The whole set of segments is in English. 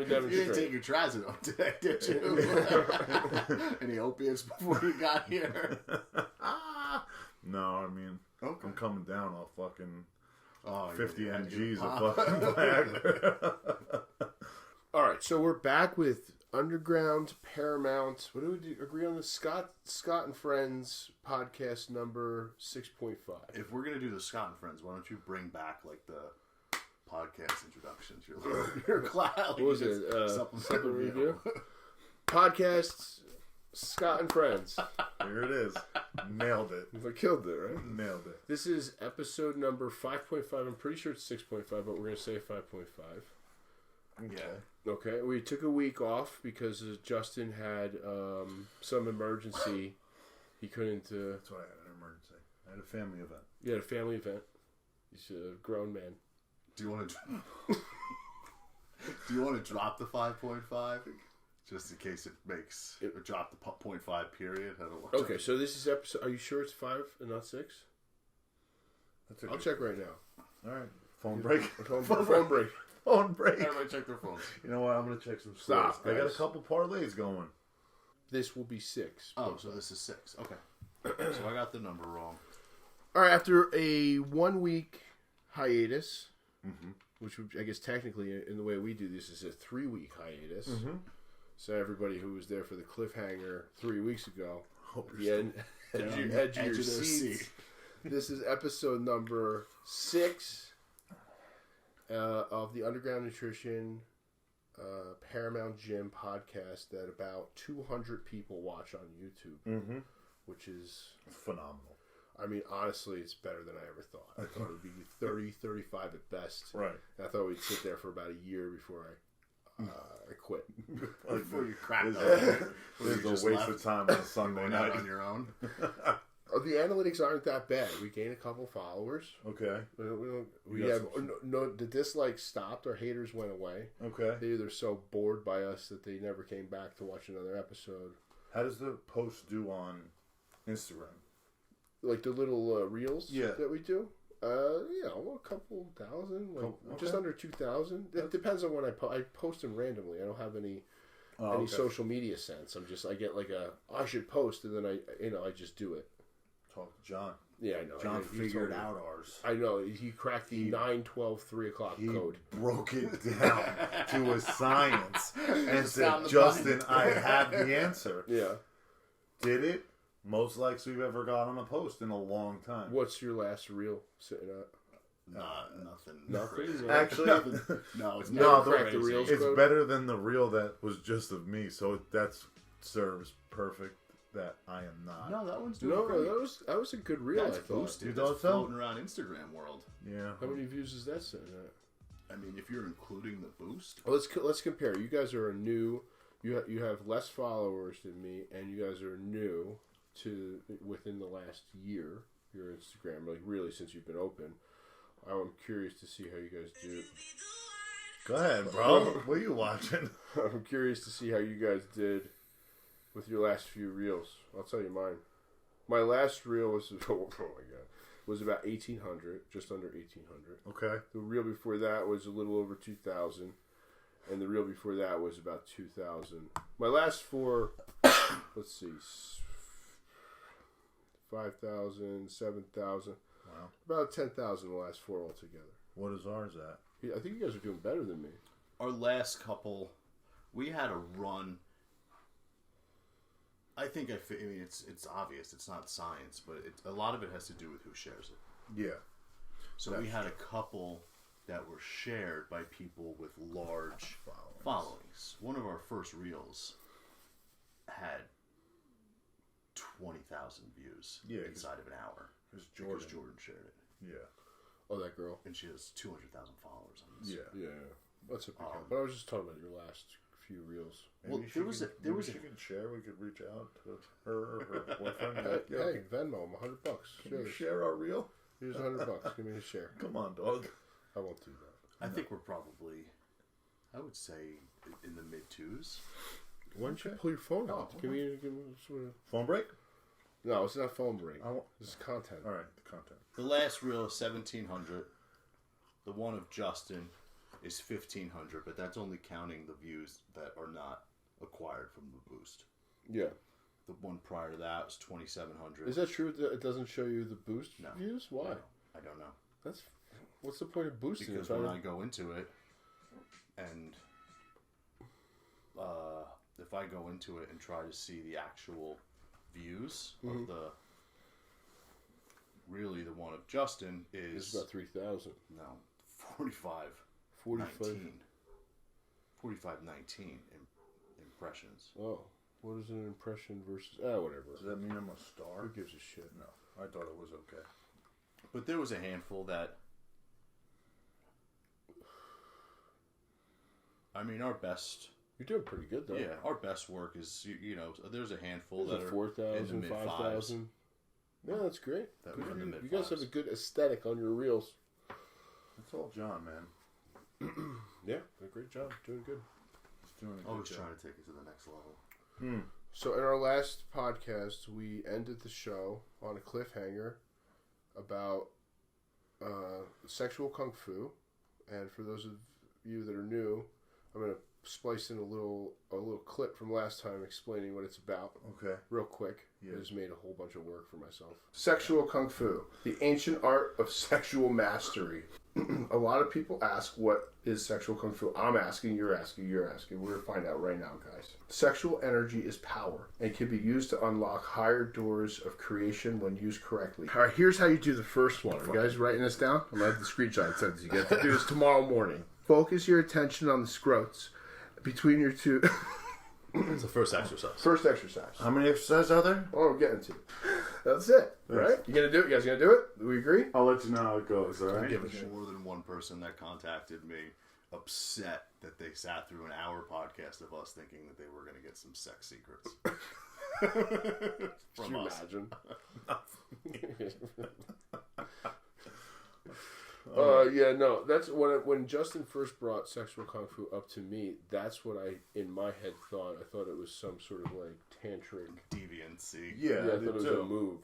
demonstrate. You didn't take your trazodone today, did you? Any opiates before you got here? No, I mean, okay. I'm coming down off fucking 50 yeah, mgs of fucking Viagra. All right, so we're back with Underground Paramount. What do we do? Agree on the Scott and Friends podcast number 6.5. If we're gonna do the Scott and Friends, why don't you bring back like the podcast introductions? Your class. What was it? Supplement review. Podcasts. Scott and Friends. Here it is. Nailed it. I killed it, right? Nailed it. This is episode number 5.5. I'm pretty sure it's 6.5, but we're going to say 5.5. Yeah. Okay. We took a week off because Justin had some emergency. He couldn't... That's why I had an emergency. I had a family event. You had a family event. He's a grown man. Do you want to drop the 5.5? Just in case it makes it drop the 0.5 period. Okay, so this is episode. Are you sure it's 5 and not 6? I'll check right now. All right. Phone break. Phone break. Phone break. Everybody check their phones. You know what? I'm going to check some Stop, scores. I got a couple parlays going. This will be 6. Oh, so this is 6. Okay. So I got the number wrong. All right, after a 1 week hiatus, which I guess technically in the way we do this is a 3-week hiatus. So everybody who was there for the cliffhanger 3 weeks ago, edge of your seats. This is episode number 6 of the Underground Nutrition Paramount Gym podcast that about 200 people watch on YouTube, which is phenomenal. I mean, honestly, it's better than I ever thought. I thought it would be 30, 35 at best. Right. And I thought we'd sit there for about a year before I quit. Before you cracked There's a waste of time on a Sunday night on your own. The analytics aren't that bad. We gained a couple followers. Okay. We have no. The dislikes stopped. Our haters went away. Okay. They're either so bored by us that they never came back to watch another episode. How does the post do on Instagram? Like the little reels that we do? A couple thousand, just under 2,000. It depends on when I post them randomly. I don't have any social media sense. I get like I should post, and then I just do it. Talk to John. Yeah, I know. John figured out ours. I know. He cracked the 9, 12, 3 o'clock code. Broke it down to a science and said, Justin, I have the answer. Yeah. Did it? Most likes we've ever got on a post in a long time. What's your last reel sitting at? Nothing. Nothing? Actually, no, it's not crazy. the reels it's code? better than the reel that was just of me, so that serves perfect that I am not. No, that one's doing great. No, that was a good reel, That's I thought. boosted. You That's thought so? floating around Instagram world. Yeah. How many views is that sitting at? I mean, if you're including the boost. Well, let's compare. You guys are new. You have less followers than me, and you guys are new to within the last year. Your Instagram, like really since you've been open. I'm curious to see how you guys do. Go ahead, bro. What are you watching? I'm curious to see how you guys did with your last few reels. I'll tell you mine. My last reel was oh my god, was about 1,800, just under 1,800. Okay. The reel before that was a little over 2,000, and the reel before that was about 2,000. My last 4, let's see, 5,000, 7,000. Wow. About 10,000 the last 4 altogether. What is ours at? I think you guys are doing better than me. Our last couple, we had a run. I mean, it's obvious. It's not science, but a lot of it has to do with who shares it. Yeah. So we had a couple that were shared by people with large followings. One of our first reels had 20,000 views inside of an hour. Because Jordan shared it. Yeah. Oh, that girl. And she has 200,000 followers on this. Yeah. That's a big count. But I was just talking about your last few reels. Maybe she can share. We could reach out to her or her boyfriend. Hey, Venmo him $100. Can you share our reel? Here's $100. Give me a share. Come on, dog. I won't do that. I think we're probably, I would say, in the mid-2s. Why don't you pull your phone out? Give me sort of... Phone break? No, it's not phone break. This is content. All right, the content. The last reel is 1,700. The one of Justin is 1,500, but that's only counting the views that are not acquired from the boost. Yeah. The one prior to that was 2,700. Is that true? It doesn't show you the boost views? Why? No, I don't know. What's the point of boosting? Because when I go into it, and if I go into it and try to see the actual views of the one of Justin is... It's about 3,000. No, 45.19 impressions. Oh. What is an impression versus... whatever. Does that mean I'm a star? Who gives a shit? No, I thought it was okay. But there was a handful that... I mean, our best... You're doing pretty good, though. Yeah, our best work is, there's a handful that are 4,000, 5,000. Yeah, that's great. You guys have a good aesthetic on your reels. That's all John, man. Yeah, a great job. Doing good. Always trying to take it to the next level. So in our last podcast, we ended the show on a cliffhanger about sexual kung fu. And for those of you that are new, I'm going to splice in a little clip from last time explaining what it's about. Okay. Real quick. Yeah. I just made a whole bunch of work for myself. Sexual kung fu, the ancient art of sexual mastery. A lot of people ask, what is sexual kung fu? I'm asking, you're asking, you're asking. We're going to find out right now, guys. Sexual energy is power and can be used to unlock higher doors of creation when used correctly. All right, here's how you do the first one. Are you guys writing this down? I'm going to have the screenshot sent to you. You have to do this tomorrow morning. Focus your attention on the scrotes between your two... It's the first exercise. First exercise. How many exercises are there? Oh, I'm getting to it. That's it, right? You gonna do it? You guys gonna do it? Do we agree? I'll let you know how it goes, all right? There was more than one person that contacted me upset that they sat through an hour podcast of us thinking that they were going to get some sex secrets. From Can you us. imagine? Yeah, no. That's when Justin first brought sexual kung fu up to me. That's what I, in my head, thought. I thought it was some sort of like tantric Deviancy. Yeah, I thought it was a move.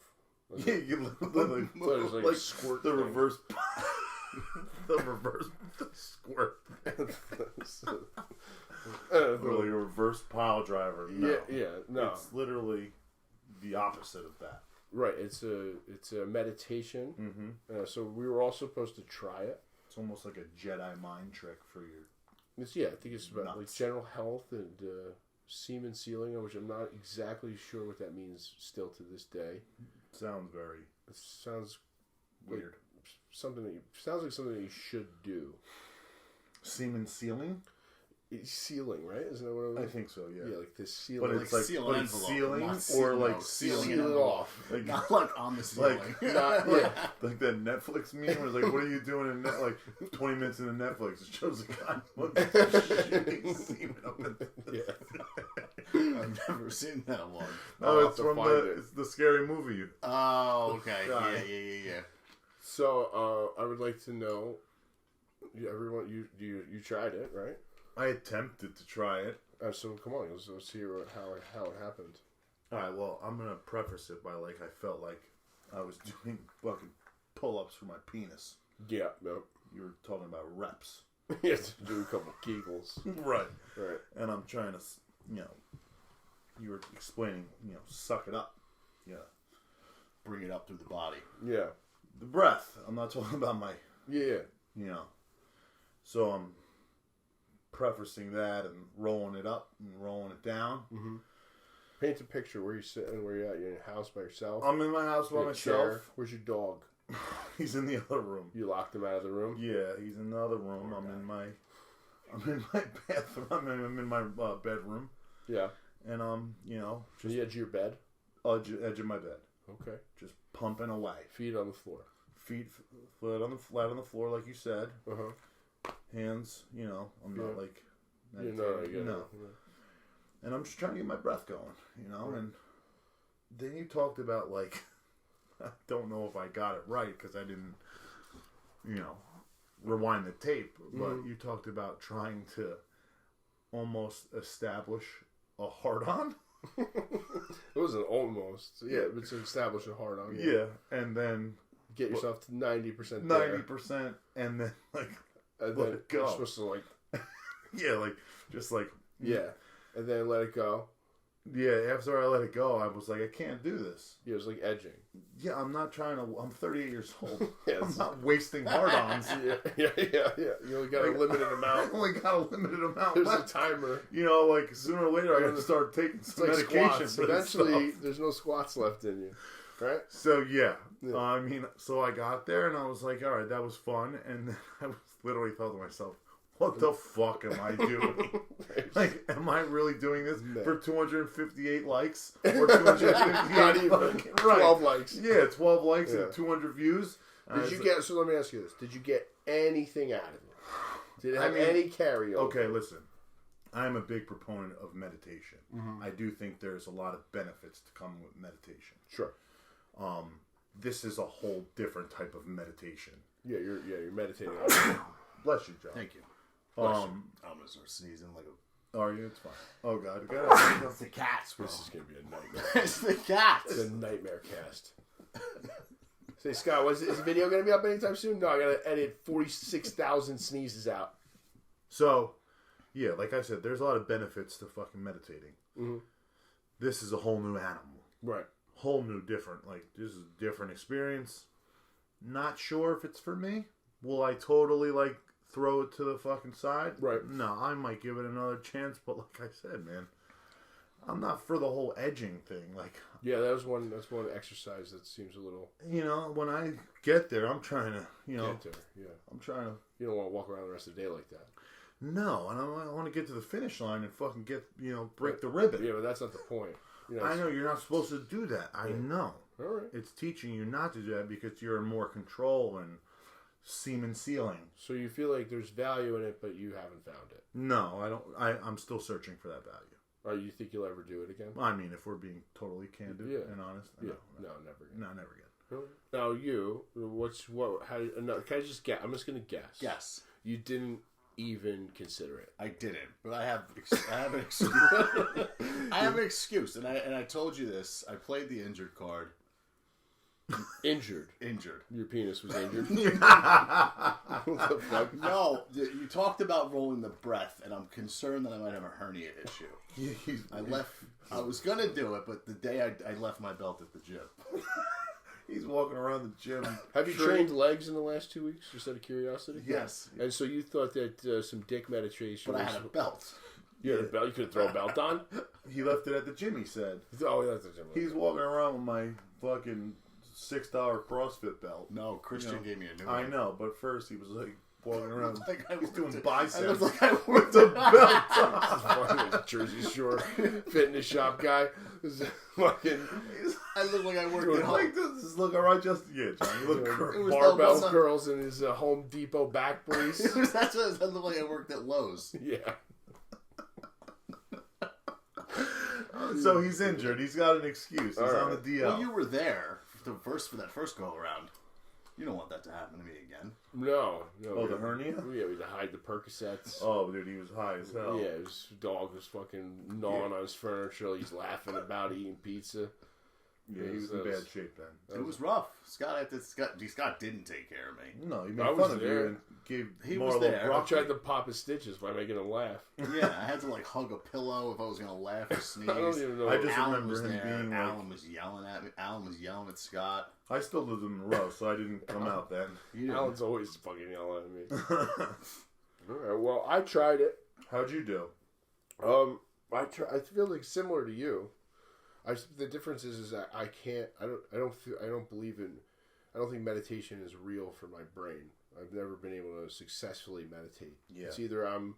Yeah, you literally I thought it was like a squirt the thing. reverse, the reverse squirt. Really, a reverse pile driver. No. Yeah, no. It's literally the opposite of that. Right, it's a meditation. Mm-hmm. So we were all supposed to try it. It's almost like a Jedi mind trick for your. I think it's about like nuts. general health and semen sealing, which I'm not exactly sure what that means still to this day. Sounds very. It sounds weird. Like something that you should do. Semen sealing? It's sealing, right? Isn't that what it was? I think so. Yeah. Yeah, like this sealing. But it's like seal an envelope, sealing not or seal- like no, sealing sealing it an off. Like, Not like on the ceiling. Not, yeah. like that Netflix meme where it's like, what are you doing in like 20 minutes into Netflix? It shows a guy shooting semen up in I've never seen that one. No, it's from it's the scary movie. Oh, okay. Yeah. So, I would like to know, everyone, you tried it, right? I attempted to try it. So come on, let's hear how it happened. All right, well, I'm gonna preface it by like I felt like I was doing fucking pull-ups for my penis. Yeah, no. You were talking about reps. You have to do a couple Kegels. Right. Right. And I'm trying to, you were explaining, suck it up. Yeah. Bring it up through the body. Yeah. The breath. I'm not talking about my, Yeah. So I'm prefacing that and rolling it up and rolling it down. Mm-hmm. Paint a picture. Where you sitting? Where you at? You're in your house by yourself? I'm in my house by myself. Chair. Where's your dog? He's in the other room. You locked him out of the room? Yeah, he's in the other room. I'm in my bathroom. I'm in my bedroom. Yeah. And just the edge of your bed? Edge of my bed. Okay. Just pumping away. Feet on the floor. Feet flat on the floor, like you said. Uh-huh. Hands, I'm not like No. And I'm just trying to get my breath going, Right. And then you talked about like, I don't know if I got it right because I didn't, rewind the tape, but you talked about trying to almost establish a hard-on. It wasn't almost. Yeah, but to establish a hard-on. Yeah, and then get yourself to 90% 90%, and then like And let then it go. you're supposed to like, Yeah, like just like yeah, and then let it go. Yeah, after I let it go, I was like, I can't do this. Yeah, it was like edging. Yeah, I'm not trying to. I'm 38 years old. Yes. I'm not wasting hard-ons. Yeah. You only got a limited I amount. only got a limited amount There's left. a timer. You know, like sooner or later, I got to start taking some It's like medication squats. for this Eventually, stuff. there's no squats left in you, right? So yeah, Yeah. I mean, so I got there and I was like, all right, that was fun, and then I was literally thought to myself, what the fuck am I doing? Like, am I really doing this for 258 likes or 258? Not even right. 12 likes. Yeah, 12 likes Yeah. and 200 views. Did you get? So let me ask you this: did you get anything out of it? Did it have any carryover? Okay, listen. I am a big proponent of meditation. I do think there's a lot of benefits to come with meditation. Sure. This is a whole different type of meditation. Yeah, you're meditating. Bless you, John. Thank you. Um, I'm gonna start sneezing like a. Are you? It's fine. Oh God, It's the cats, bro. This is gonna be a nightmare. It's the cats. It's a nightmare cast. Say, Scott, is the video gonna be up anytime soon? No, I gotta edit 46,000 sneezes out. So, yeah, like I said, there's a lot of benefits to fucking meditating. Mm-hmm. This is a whole new animal. Right. Whole new different. Like, this is a different experience. Not sure if it's for me. Will I totally, like, throw it to the fucking side? Right. No, I might give it another chance, but like I said, man, I'm not for the whole edging thing. Like, Yeah, that's one exercise that seems a little. you know, when I get there, I'm trying to, you know, Get there. Yeah. I'm trying to. You don't want to walk around the rest of the day like that. No, and I want to get to the finish line and fucking get, you know, break the ribbon. Yeah, but that's not the point. You know, I know you're not supposed to do that. I know. All right. It's teaching you not to do that because you're in more control and semen sealing. So you feel like there's value in it, but you haven't found it. No, I don't. I'm still searching for that value. Or you think you'll ever do it again? I mean, if we're being totally candid and honest, Yeah. No, never again. no, never again. Really? Now you, how? Can I just guess? I'm just gonna guess. Yes, You didn't even consider it. I didn't, but I have an excuse. I have an excuse, and I told you this. I played the injured card. Injured. Injured. Your penis was injured. What the fuck? No, you talked about rolling the breath, and I'm concerned that I might have a hernia issue. I was gonna do it, but the day I left my belt at the gym. He's walking around the gym. Have you trained legs in the last 2 weeks, just out of curiosity? Yes. And so you thought that some dick meditation But I was... had a belt. You had a belt? You could throw a belt on? He left it at the gym. He said. Oh, that's a gym. He's walking around with my fucking $6 CrossFit belt. No, Christian gave me a new one. I know, but first he was like walking around. Like I He's doing I biceps looked like I with worked the belt. Jersey Shore fitness shop guy. This is fucking I look like I worked at home. Like, does this look alright? Just yeah, John. You look It great. was barbell the- curls in his Home Depot back brace. That's what I look like I worked at Lowe's. Yeah. So he's injured. He's got an excuse. He's on the DL. Well, you were there for that first go around. You don't want that to happen to me again. No. Oh, the hernia? Yeah, we had to hide the Percocets. Oh, dude, he was high as hell. Yeah, his dog was fucking gnawing on his furniture. He's laughing about eating pizza. Yeah, he was in bad shape then. It was rough. Scott didn't take care of me. No, he I made was fun of there. you and gave He more was little there. I broccoli. tried to pop his stitches by making him laugh. Yeah, I had to like hug a pillow if I was gonna laugh or sneeze. I don't even know. I just Alan remember was him there. being like- Alan was yelling at me. Alan was yelling at Scott. I still lived in Monroe, so I didn't come out then. You didn't. Alan's always fucking yelling at me. All right, well, I tried it. How'd you do? I feel like similar to you. The difference is that I don't believe in. I don't think meditation is real for my brain. I've never been able to successfully meditate. Yeah. It's either I'm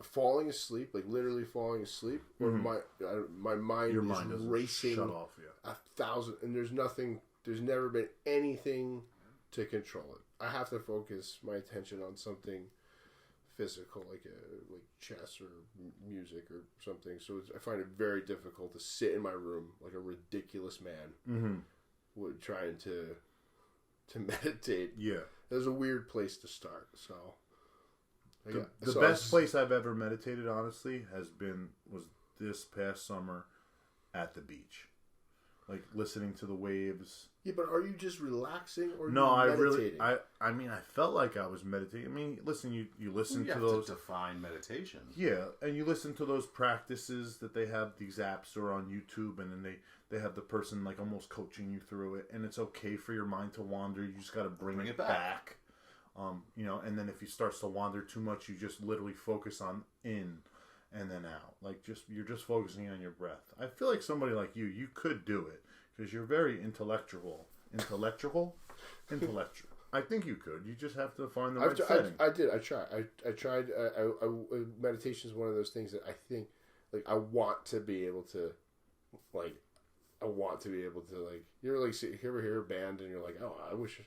falling asleep, like literally falling asleep, or my mind Your is mind doesn't racing shut off yet. 1,000, and there's never been anything to control it. I have to focus my attention on something physical, like chess or music or something. So I find it very difficult to sit in my room like a ridiculous man, trying to meditate. Yeah. There's a weird place to start. So The best place I've ever meditated, honestly, was this past summer at the beach. like listening to the waves. Yeah, but are you just relaxing or No, are I you really, meditating? I mean, I felt like I was meditating. I mean, listen, you listen You to have those. to define meditation. Yeah, and you listen to those practices that they have, these apps or on YouTube, and then they have the person like almost coaching you through it, and it's okay for your mind to wander. You just got to bring it back. You know, and then if it starts to wander too much, you just literally focus on in and then out. Like you're just focusing on your breath. I feel like somebody like you could do it because you're very intellectual. I think you could. You just have to find the right setting. I did. I tried. I tried. Meditation is one of those things that I think, like, I want to be able to, like, you ever like hear a band and you're like, oh, I wish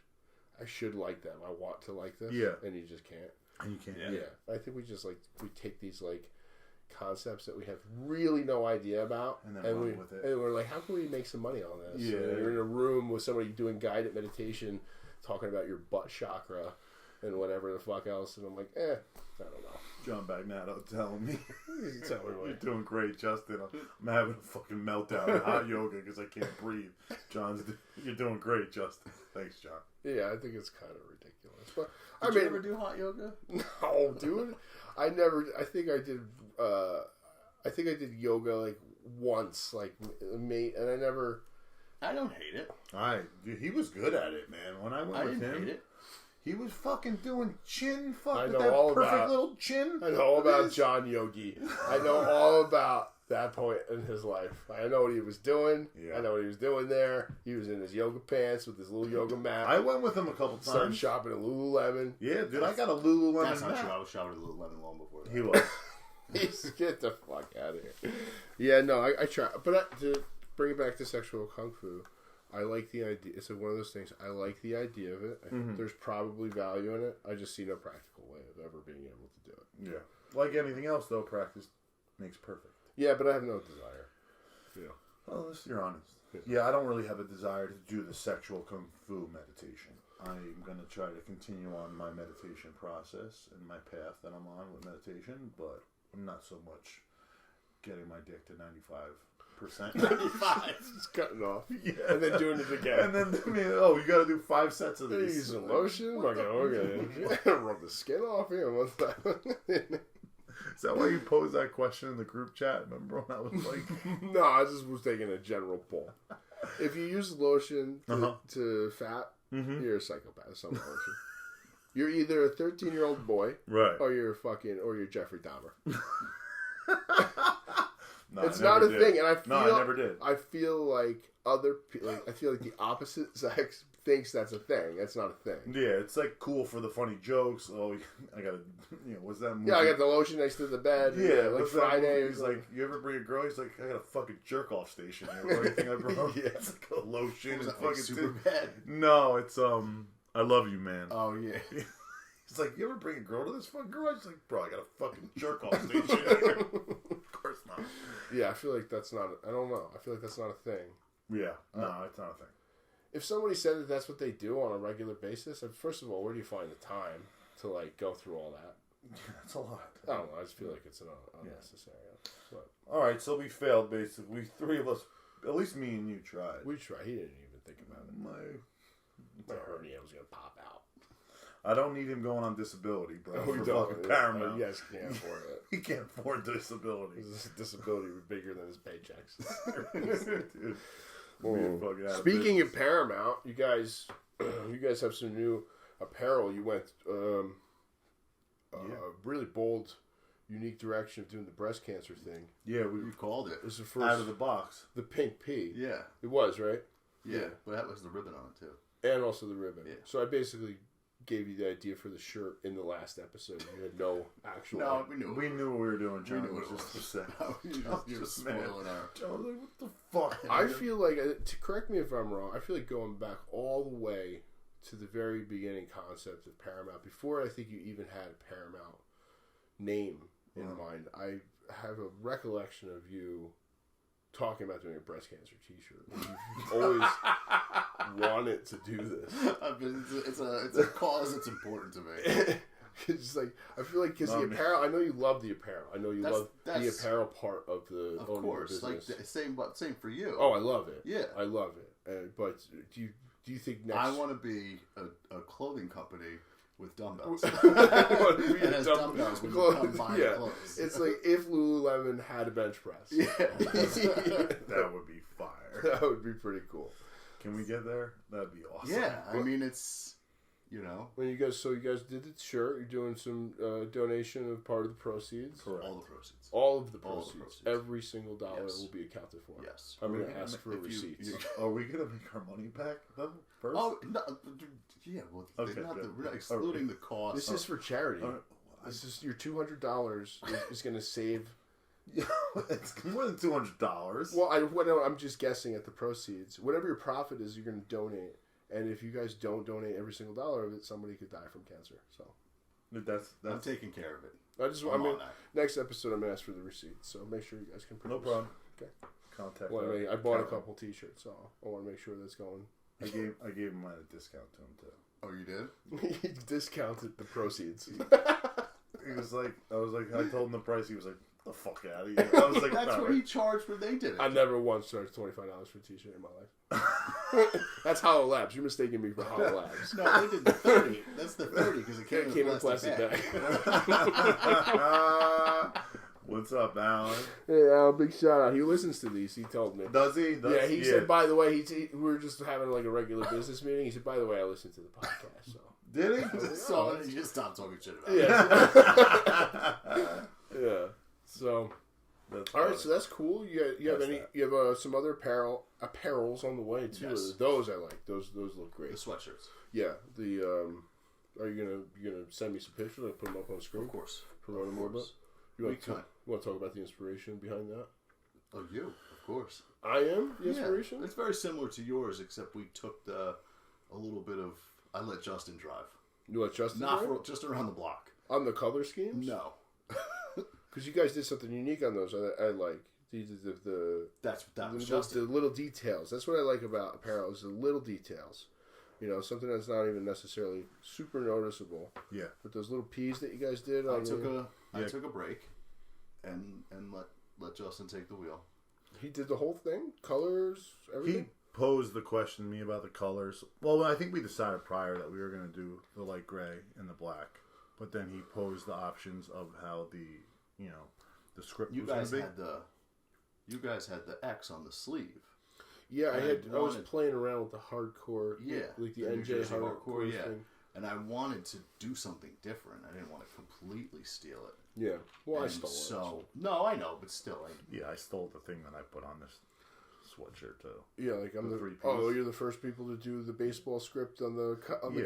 I should like them. I want to like this. Yeah. And you just can't. And you can't. Yeah. I think we just we take these like concepts that we have really no idea about, and then run with it. And we're like, how can we make some money on this? Yeah. And you're in a room with somebody doing guided meditation, talking about your butt chakra and whatever the fuck else, and I'm like, I don't know. John Bagnato telling me, Tell me what. you're doing great, Justin. I'm having a fucking meltdown in hot yoga because I can't breathe. You're doing great, Justin. Thanks, John. Yeah, I think it's kind of ridiculous. But Did you ever do hot yoga? No, dude. I think I did yoga like once, like mate, and I don't hate it. Dude, he was good at it, man. When I went with him, hate it. he was fucking doing chin I with know that all perfect about- little chin. I know all about John Yogi. I know all about that point in his life. I know what he was doing. Yeah. I know what he was doing there. He was in his yoga pants with his little yoga mat. I went with him a couple Started times. shopping at Lululemon. Yeah, dude, I got a Lululemon That's not mat. true. I was shopping at Lululemon long before that. He was. Get the fuck out of here. Yeah, no, I try. But to bring it back to sexual kung fu, I like the idea. It's one of those things. I like the idea of it. I think there's probably value in it. I just see no practical way of ever being able to do it. Yeah. Like anything else, though, practice makes perfect. Yeah, but I have no desire. Yeah. Well, you're honest. Yeah, I don't really have a desire to do the sexual kung fu meditation. I'm going to try to continue on my meditation process and my path that I'm on with meditation, but I'm not so much getting my dick to 95%. 95. Just cutting off. Yeah. And then doing it again. And then, you got to do 5 sets of these. Use some lotion. Okay. Rub the skin off here one time. Is that why you posed that question in the group chat? Remember when I was like... No, I just was taking a general poll. If you use lotion to fat, you're a psychopath. Some lotion. You're either a 13-year-old boy, Right. or you're Jeffrey Dahmer. No, It's I not never a did. thing, and I never did. I feel like I feel like the opposite sex thinks that's a thing. That's not a thing. Yeah, it's like cool for the funny jokes. Oh, I gotta, what's that movie? Yeah, I got the lotion next to the bed. Yeah, like what's that Friday. movie? He's like, you ever bring a girl? He's like, I got a fucking jerk off station. You know, anything I brought? Yeah. It's like a lotion and Like fucking super bad. No, it's I love you, man. Oh yeah. He's like, you ever bring a girl to this fucking garage? He's like, bro, I got a fucking jerk off station. Of course not. Yeah, I feel like that's not. I don't know. I feel like that's not a thing. Yeah, no, it's not a thing. If somebody said that that's what they do on a regular basis, first of all, where do you find the time to like go through all that? That's a lot. I don't know. I just feel like it's unnecessary. But All right, so we failed basically. 3 of us, at least me and you, tried. we tried. He didn't even think about it. My hernia was gonna pop out. I don't need him going on disability, bro. We for don't. fucking Paramount. You guys can't afford it. He can't afford disability. His disability was bigger than his paychecks. Dude. We're fucking out of Speaking business. of Paramount, you guys have some new apparel. You went really bold, unique direction of doing the breast cancer thing. Yeah, we You called it. This is the first out of the box. the pink P. Yeah. It was right, Yeah. But that was the ribbon on it too. and also the ribbon. Yeah. So I basically gave you the idea for the shirt in the last episode. You had no actual. No, we knew. We knew what we were doing, John. knew what It was it just upset. You're just mad. spoiling our. John was like, what the fuck? I feel like, to correct me if I'm wrong, I feel like going back all the way to the very beginning concept of Paramount, before I think you even had a Paramount name in mind, I have a recollection of you talking about doing a breast cancer t-shirt. You've always wanted to do this. It's a cause that's important to me. It's like I feel like because the apparel. I know you love the apparel. I know you love the apparel part of the of owning course, the business. like same for you. Oh, I love it. Yeah, I love it. But do you think next? I want to be a clothing company with dumbbells. and has dumbbells when you come buy clothes. It's like if Lululemon had a bench press. Yeah, that would be fire. That would be pretty cool. Can we get there? That'd be awesome. Yeah, I mean it's. You know, when you guys did the shirt. You're doing some donation of part of the proceeds. Correct. All the proceeds. All of the proceeds. Every single dollar will be accounted for. Yes. I'm going to ask for receipts. Are we going to make our money back though? First? Oh no, yeah. Well, okay, we're not excluding the cost. This is for charity. This is your $200 is going to save. It's more than $200. Well, I'm just guessing at the proceeds. Whatever your profit is, you're going to donate. And if you guys don't donate every single dollar of it, somebody could die from cancer. So that's I'm taking care of it. I mean, next episode I'm gonna ask for the receipts. So make sure you guys can. No problem. Okay. Contact. I bought a couple T-shirts, so I want to make sure that's going. I gave him a discount to him too. Oh, you did? He discounted the proceeds. He was like, I told him the price. He was like, the fuck out of here. I was like, that's what he charged when they did it. I never once charged $25 for a T-shirt in my life. That's Hollow Labs. You're mistaking me for Hollow Labs. No, they did the 30. That's the 30 because it came in a plastic bag. What's up, Alan? Hey, Alan, big shout out. He listens to these. He told me. Does he? He said, by the way, we were just having like a regular business meeting. He said, by the way, I listened to the podcast. So. Did he? So you just stopped talking shit about it. Yeah. So, all right. So that's cool. You have some other apparels on the way too. Yes. Those I like. Those look great. The sweatshirts. Yeah. Are you gonna send me some pictures? I'll put them up on screen. Of course. Promote them a little bit. You want to talk about the inspiration behind that? Oh, you, of course. I am the inspiration. It's very similar to yours, except we took a little bit of. I let Justin drive. You let Justin drive? Just around the block. On the color schemes? No. Because you guys did something unique on those. I like the little details. That's what I like about apparel is the little details. You know, something that's not even necessarily super noticeable. Yeah. But those little P's that you guys did. I took a break, and let Justin take the wheel. He did the whole thing, colors, everything. He posed the question to me about the colors. Well, I think we decided prior that we were going to do the light gray and the black, but then he posed the options of how the script was going to be. You guys had the X on the sleeve. Yeah, I was playing around with the hardcore, like the NJ hardcore thing. And I wanted to do something different. I didn't want to completely steal it. Yeah. Well, I stole it. No, I know, but still. I stole the thing that I put on this sweatshirt too. Yeah, like I'm the 3 Ps. Oh, you're the first people to do the baseball script on the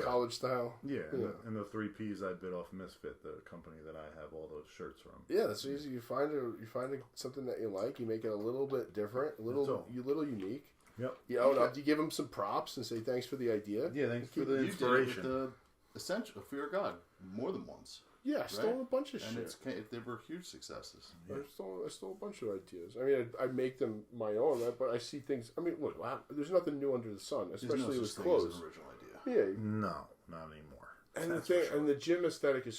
college style. Yeah, and the 3 Ps I bit off Misfit, the company that I have all those shirts from. Yeah, that's easy. You find something that you like, you make it a little bit different, a little unique. Yep. You give them some props and say thanks for the idea. Yeah, thanks for the inspiration. You did it with the essential fear of God more than once. Yeah, I stole a bunch of shit. And they were huge successes. Yeah. I stole a bunch of ideas. I mean, I make them my own, but I see things. I mean, look, there's nothing new under the sun, especially with clothes. An original idea. Yeah. No, not anymore. And and the gym aesthetic is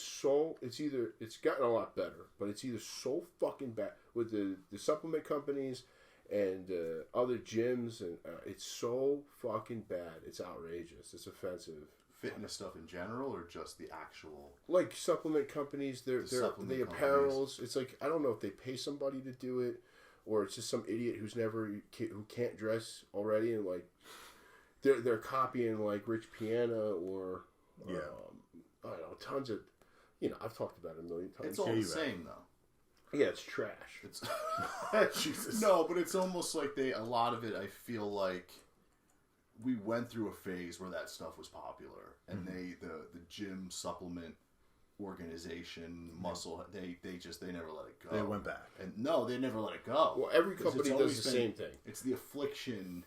it's gotten a lot better, but it's either so fucking bad with the supplement companies and other gyms, and it's so fucking bad. It's outrageous. It's offensive. Fitness stuff in general, or just the actual like supplement companies? The apparels. It's like I don't know if they pay somebody to do it, or it's just some idiot who can't dress already, and like they're copying like Rich Piana or I don't know, tons of I've talked about it a million times. It's all the same though. Yeah, it's trash. It's Jesus. No, but it's almost like a lot of it. I feel like we went through a phase where that stuff was popular, and the gym supplement organization, Muscle, they never let it go. They went back, and no, they never let it go. Well, every company does the same thing. It's the affliction,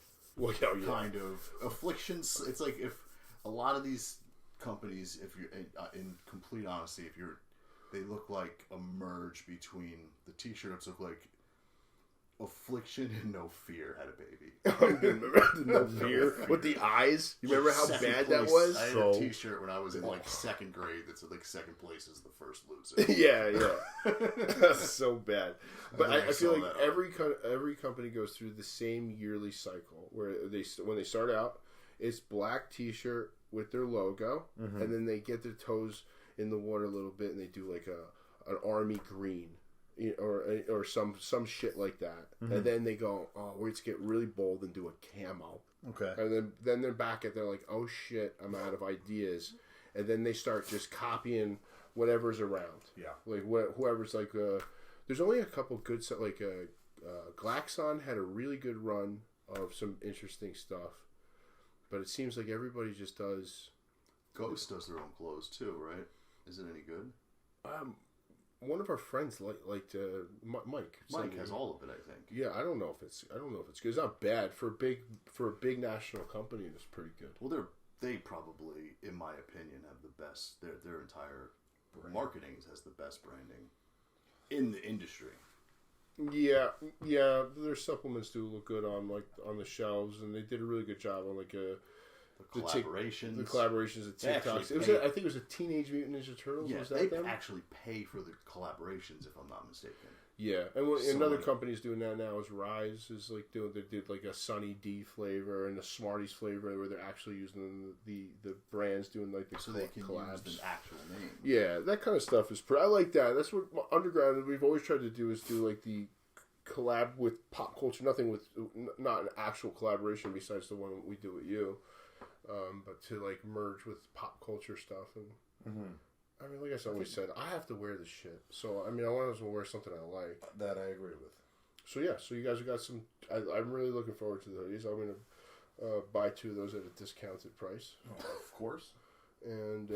kind of afflictions. It's like if a lot of these companies, if you're in complete honesty, they look like a merge between the T-shirts look like Affliction and No Fear had a baby. No Fear with the eyes. You remember how bad that was? I had a T-shirt when I was in like second grade that said like second place is the first loser. yeah. That's so bad. But I feel like every company goes through the same yearly cycle where when they start out, it's black T-shirt with their logo, and then they get their toes in the water a little bit, and they do like an army green. Or some shit like that, and then they go, let's get really bold and do a camo. Okay, and then they're back at they're like, oh shit, I'm out of ideas, and then they start just copying whatever's around. Yeah, like whoever's like, there's only a couple good stuff. Like Glaxon had a really good run of some interesting stuff, but it seems like everybody just does. Ghost does their own clothes too, right? Is it any good? One of our friends liked Mike. Mike has all of it, I think. Yeah, I don't know if it's good. It's not bad for a big national company. It's pretty good. Well, they probably, in my opinion, have the best. Their entire marketing has the best branding in the industry. Yeah. Their supplements do look good on the shelves, and they did a really good job on the collaborations. The collaborations of TikToks. I think it was a Teenage Mutant Ninja Turtles. Yeah, was that them? Actually pay for the collaborations, if I'm not mistaken. Yeah, and another company's doing that now is Rise is like they did like a Sunny D flavor and a Smarties flavor where they're actually using the brands doing like the they can collabs. use the actual name. Yeah, that kind of stuff is I like that. That's what Underground we've always tried to do is do like the collab with pop culture. Nothing with not an actual collaboration besides the one we do with you. But to like merge with pop culture stuff and I mean, like I always said, I have to wear this shit. So I mean, I want to wear something I like. That I agree with. So yeah, so you guys have got some. I'm really looking forward to the hoodies. I'm gonna buy 2 of those at a discounted price. Oh, of course. And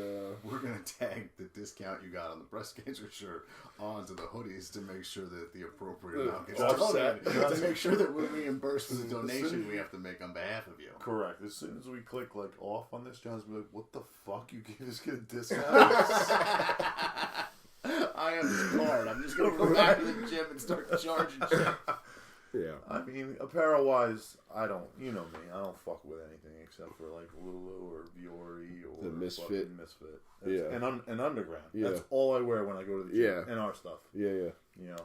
we're gonna tag the discount you got on the breast cancer shirt onto the hoodies to make sure that the appropriate amount gets donated. To make sure that we're reimbursed for the donation we have to make on behalf of you. Correct. As soon as we click like off on this, John's like, "What the fuck? You gave this kid a discount?" I have this card. I'm just gonna go back to the gym and start charging shit. Yeah. I mean, apparel wise, I don't. You know me. I don't fuck with anything except for like Lulu or Viore or the Misfit. Yeah. And Underground. Yeah. That's all I wear when I go to the gym. Yeah. And our stuff. Yeah. You know,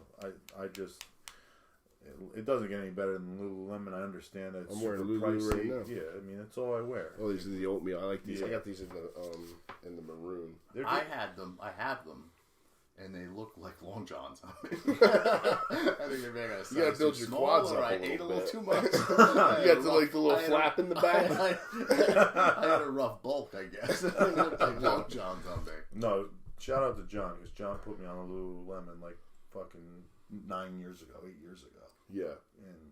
I just. It doesn't get any better than Lululemon. I understand that it's I'm wearing super Lulu pricey. right now. Yeah, I mean, that's all I wear. Oh, these are the oatmeal. I like these. Yeah. I got these in the maroon. I have them, and they look like long johns on me. I think they're made out of size. You gotta build your quads up I ate a little too much. You got the little flap in the back. I had a rough bulk, I guess. They look like long johns on me. No, shout out to John because John put me on a Lululemon like fucking 8 years ago. Yeah, and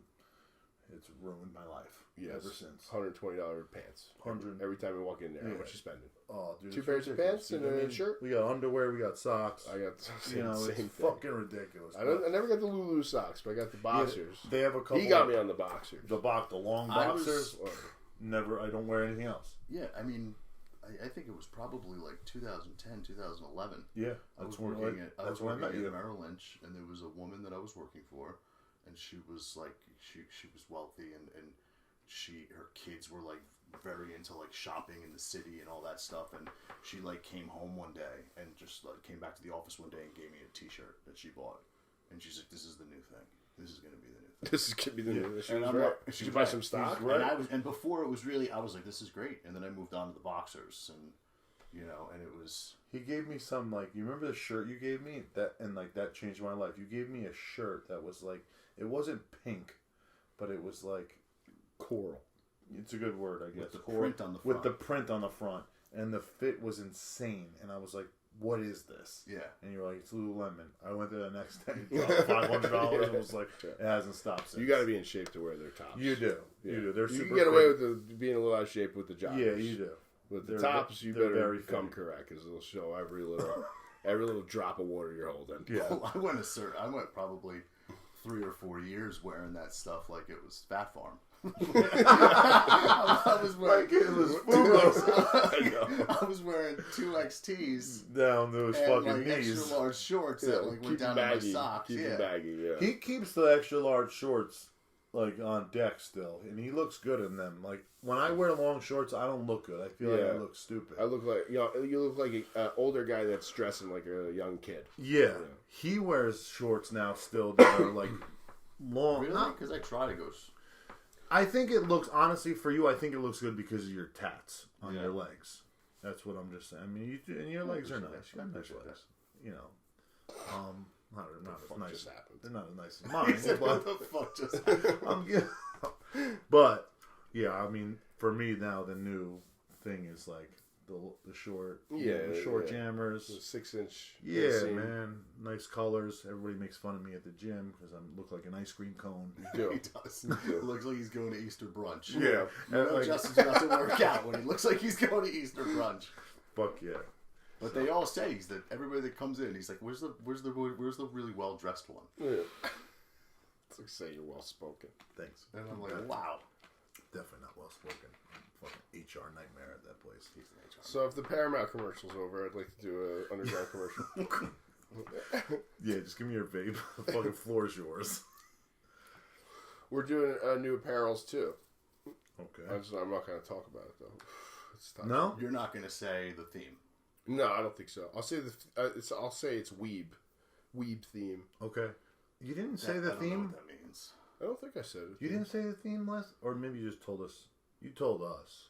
it's ruined my life. Yes. Ever since. $120 pants. Every time we walk in there. How much you spending? Oh, dude, 2 pairs of pants and a shirt. We got underwear. We got socks. I got it's thing. fucking ridiculous. I never got the Lulu socks, but I got the boxers. Yeah, they have a couple. He got me on the boxers. The long boxers. Never. I don't wear anything else. Yeah, I mean, I think it was probably like 2010, 2011. Yeah, I was working at Merrill Lynch, and there was a woman that I was working for, and she was like, she was wealthy, and her kids were like very into like shopping in the city and all that stuff, and she like came home one day and just like came back to the office one day and gave me a T-shirt that she bought, and she's like, "This is the new thing. This is gonna be the new thing. This is gonna be the new thing." She buy some stock, right? And before it was really, I was like, "This is great," and then I moved on to the boxers, and and it was. He gave me some like, you remember the shirt you gave me that changed my life. You gave me a shirt that was like, it wasn't pink, but it was like coral. It's a good word, I guess. With the print on the front. With the print on the front, and the fit was insane, and I was like, "What is this?" Yeah. And you're like, "It's Lululemon." I went there the next day, dropped $500, and was like, "It hasn't stopped since." You got to be in shape to wear their tops. You do. Yeah. You do. They're super. You can get away with being a little out of shape with the joggers. Yeah, you do. With the tops, you better come correct because it'll show every little drop of water you're holding. Yeah. I went probably 3 or 4 years wearing that stuff like it was Fat Farm. I was wearing I was wearing 2XTs down those and fucking like knees. extra large shorts that like went down to my socks. Keep it baggy, yeah. He keeps the extra large shorts like on deck still, and he looks good in them. Like when I wear long shorts, I don't look good. I feel like I look stupid. I look like you look like an older guy that's dressing like a young kid. Yeah, he wears shorts now still that are like long. Really? Because I try to go. I think it looks, honestly, for you, I think it looks good because of your tats on your legs. That's what I'm just saying. I mean, and your legs are nice. You have nice legs. You know, not as nice. Just happened. They're not as nice as mine. What the fuck just happened? But yeah, I mean, for me now, the new thing is like the short, the short jammers, the 6-inch. Yeah, man, nice colors. Everybody makes fun of me at the gym because I look like an ice cream cone. He does. It looks like he's going to Easter brunch. Yeah, and Justin's about to work out when he looks like he's going to Easter brunch. Fuck yeah. But they all say that everybody that comes in, he's like, "Where's the really well dressed one?" Yeah. It's like say you're well spoken. Thanks. And I'm like, wow, definitely not well spoken. Fucking HR nightmare at that place. He's an HR. So if the Paramount commercial's over, I'd like to do an underground commercial. Yeah, just give me your vape. The fucking floor is yours. We're doing new apparels too. Okay. I'm not going to talk about it though. It's tough. No, you're not going to say the theme. No, I don't think so. I'll say I'll say it's weeb theme. Okay. You didn't say the theme. I don't know what that means. I don't think I said it. You didn't say the theme last, or maybe you just told us. You told us.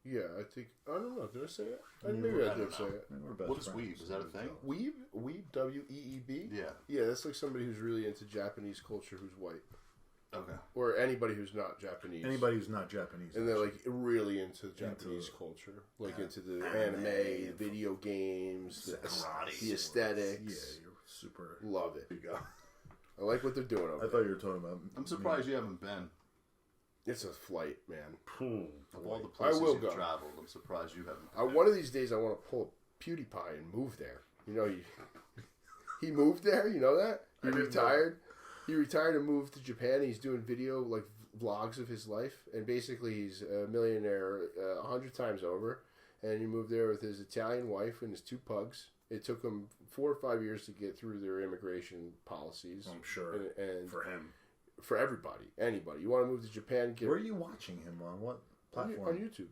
Yeah, I think. I don't know. Did I say it? Maybe I did say it. What is weeb? Is that a thing? Weeb? Weeb? Yeah. Yeah, that's like somebody who's really into Japanese culture who's white. Okay. Or anybody who's not Japanese. Anybody who's not Japanese. And they're like really into Japanese culture. Like into the anime, the video games, the aesthetics. Yeah, you're super. Love it. There you go. I like what they're doing over there. I thought you were talking about. I'm surprised you haven't been. It's a flight, man. Of all the places you've traveled, I'm surprised you haven't been. One of these days I want to pull a PewDiePie and move there. You know, he moved there. You know that? He retired. He retired and moved to Japan. He's doing video, like, vlogs of his life. And basically he's a millionaire 100 times over. And he moved there with his Italian wife and his 2 pugs. It took him 4 or 5 years to get through their immigration policies. I'm sure. And for him. For everybody. Anybody. You want to move to Japan? Where are you watching him on? What platform? On YouTube.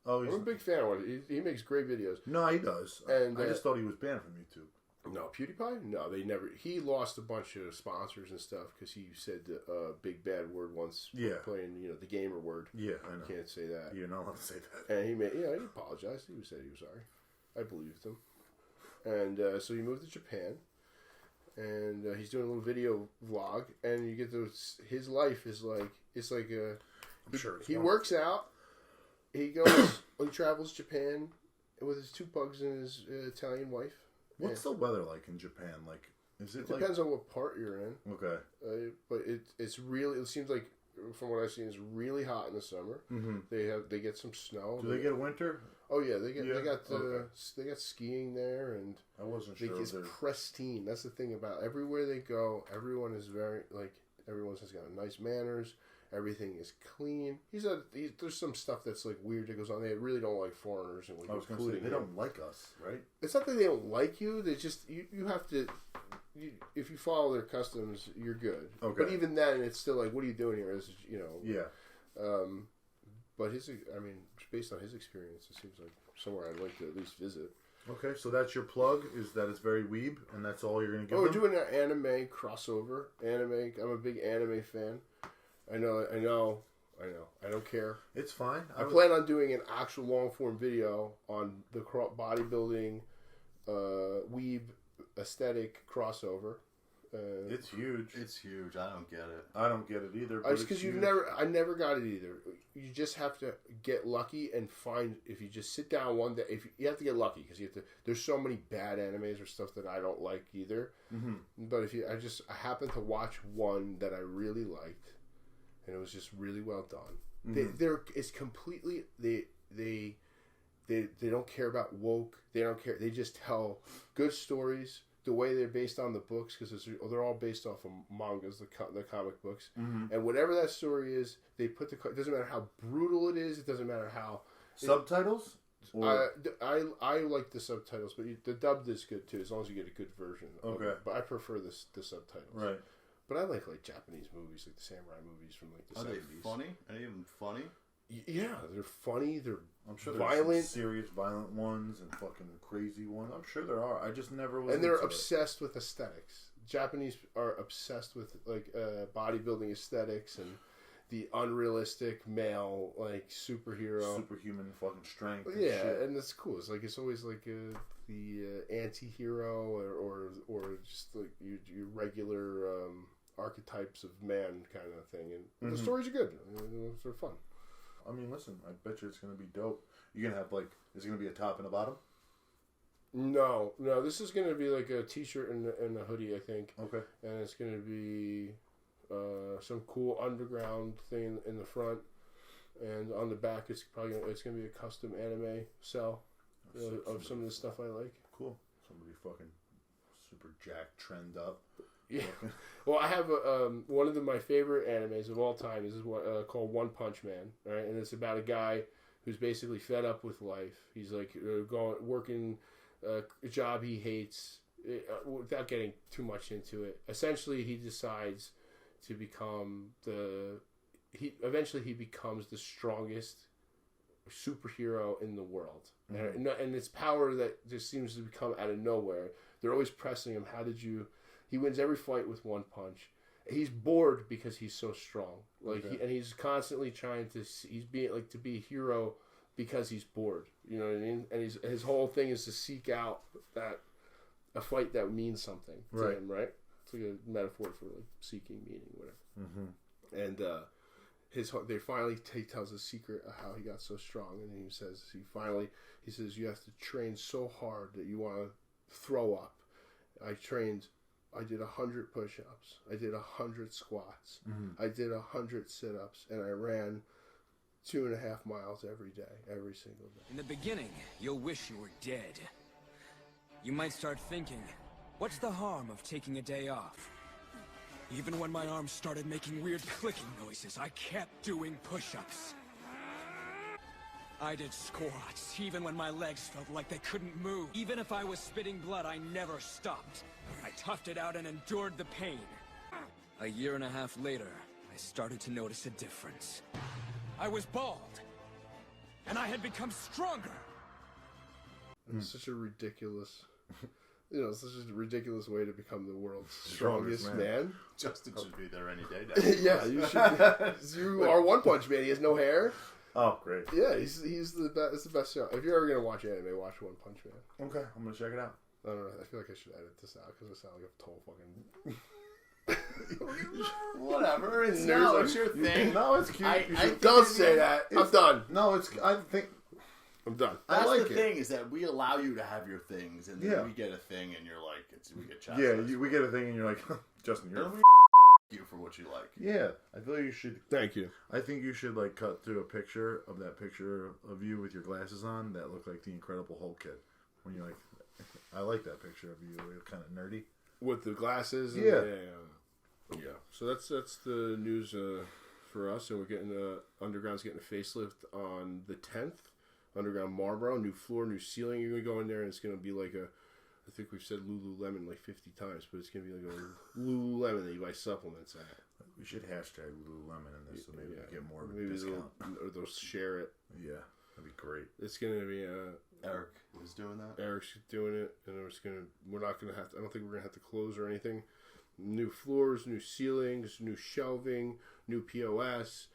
Oh, I'm a big fan of it. He makes great videos. No, he does. And I just thought he was banned from YouTube. No, PewDiePie? No, they never. He lost a bunch of sponsors and stuff because he said the big bad word once. Yeah. Playing, the gamer word. Yeah, I know. You can't say that. You're not allowed to say that. And he apologized. He said he was sorry. I believed him. And so he moved to Japan. And he's doing a little video vlog. And you get those. His life is like. It's like a. I'm sure he works out. He goes. He travels Japan with his 2 pugs and his Italian wife. What's the weather like in Japan? Like, is it? It depends on what part you're in. Okay. But it's really. It seems like, from what I've seen, it's really hot in the summer. Mm-hmm. They get some snow. Do they get winter? Oh yeah, they got skiing there, and I wasn't sure. It's pristine. That's the thing about everywhere they go. Everyone is everyone has got nice manners. Everything is clean. There's some stuff that's like weird that goes on. They really don't like foreigners, and I was going to say they don't like us, right? It's not that they don't like you. They just you have to. If you follow their customs, you're good. Okay. But even then, it's still like, what are you doing here? Yeah. But based on his experience, it seems like somewhere I'd like to at least visit. Okay, so that's your plug, is that it's very weeb, and that's all you're going to give them? We're doing an anime crossover. I'm a big anime fan. I know. I don't care. It's fine. I plan on doing an actual long-form video on the bodybuilding, weeb aesthetic crossover. It's huge. It's huge. I don't get it. I don't get it either. It's because I never got it either. You just have to get lucky and find. If you just sit down one day, you have to get lucky because you have to. There's so many bad animes or stuff that I don't like either. Mm-hmm. But I happened to watch one that I really liked, and it was just really well done. Mm-hmm. It's completely they don't care about woke. They don't care. They just tell good stories. the way they're based on the books, because they're all based off of mangas, the comic books, and whatever that story is, they put it doesn't matter how brutal it is, it doesn't matter how subtitles. I like the subtitles, but the dubbed is good too, as long as you get a good version. Okay, but I prefer the subtitles. Right. But I like Japanese movies, like the samurai movies from like the 70s. Are they funny? Are they even funny? Yeah, they're funny. I'm sure there's some serious, violent ones and fucking crazy ones. I'm sure there are. I just never was. And they're obsessed with aesthetics. Japanese are obsessed with like bodybuilding aesthetics and the unrealistic male like superhuman fucking strength. Yeah, and it's cool. It's always like the anti-hero or just like your regular archetypes of man kind of thing. And the stories are good. They're fun. I mean, listen, I bet you it's going to be dope. You're going to have, is it going to be a top and a bottom? No. This is going to be like a t-shirt and a hoodie, I think. Okay. And it's going to be some cool underground thing in the front. And on the back, it's going to be a custom anime cell of some of the stuff I like. Cool. Somebody fucking super jacked, trend up. Yeah. Well, I have one of my favorite animes of all time is called One Punch Man, right? And it's about a guy who's basically fed up with life. He's like working a job he hates. Without getting too much into it, essentially he decides to become eventually he becomes the strongest superhero in the world, and it's power that just seems to come out of nowhere. They're always pressing him. He wins every fight with one punch. He's bored because he's so strong. And he's constantly trying to. He's being to be a hero because he's bored. You know what I mean? And his whole thing is to seek out a fight that means something to him. Right? It's like a metaphor for seeking meaning, whatever. And he tells a secret of how he got so strong, and he says you have to train so hard that you want to throw up. I did 100 push-ups. I did 100 squats. I did 100 sit-ups, and I ran 2.5 miles every day, every single day. In the beginning, you'll wish you were dead. You might start thinking, what's the harm of taking a day off? Even when my arms started making weird clicking noises, I kept doing push-ups. I did squats, even when my legs felt like they couldn't move. Even if I was spitting blood, I never stopped. I toughed it out and endured the pain. 1.5 years later, I started to notice a difference. I was bald, and I had become stronger. It's such a ridiculous... such a ridiculous way to become the world's strongest man. Justin should be there any day now. Yeah, you should. You are One Punch Man. He has no hair. Oh, great. Yeah, he's the best. It's the best show. If you're ever gonna watch anime, watch One Punch Man. Okay, I'm gonna check it out. I don't know. I feel like I should edit this out because I sound like a total fucking. Whatever. It's your thing. No, it's cute. I don't say that. I'm done. No, I think. I'm done. That's the thing is that we allow you to have your things, and then we get a thing, and you're like, we get chastised. Yeah, we get a thing, and you're like, Justin, you're. You for what you like. Yeah, I feel like you should. Thank you. I think you should cut through a picture of you with your glasses on that look like the Incredible Hulk kid. When you're like, I like that picture of you. You're kind of nerdy with the glasses. And yeah. So that's the news for us, and we're getting Underground's getting a facelift on the 10th. Underground Marlboro, new floor, new ceiling. You're gonna go in there, and it's gonna be like I think we've said Lululemon like 50 times, but it's going to be like a Lululemon that you buy supplements at. We should hashtag Lululemon in this so maybe we get more of a maybe discount. Or they'll share it. Yeah, that'd be great. It's going to be... Eric is doing that? Eric's doing it, and we're not going to have to... I don't think we're going to have to close or anything. New floors, new ceilings, new shelving, new POS...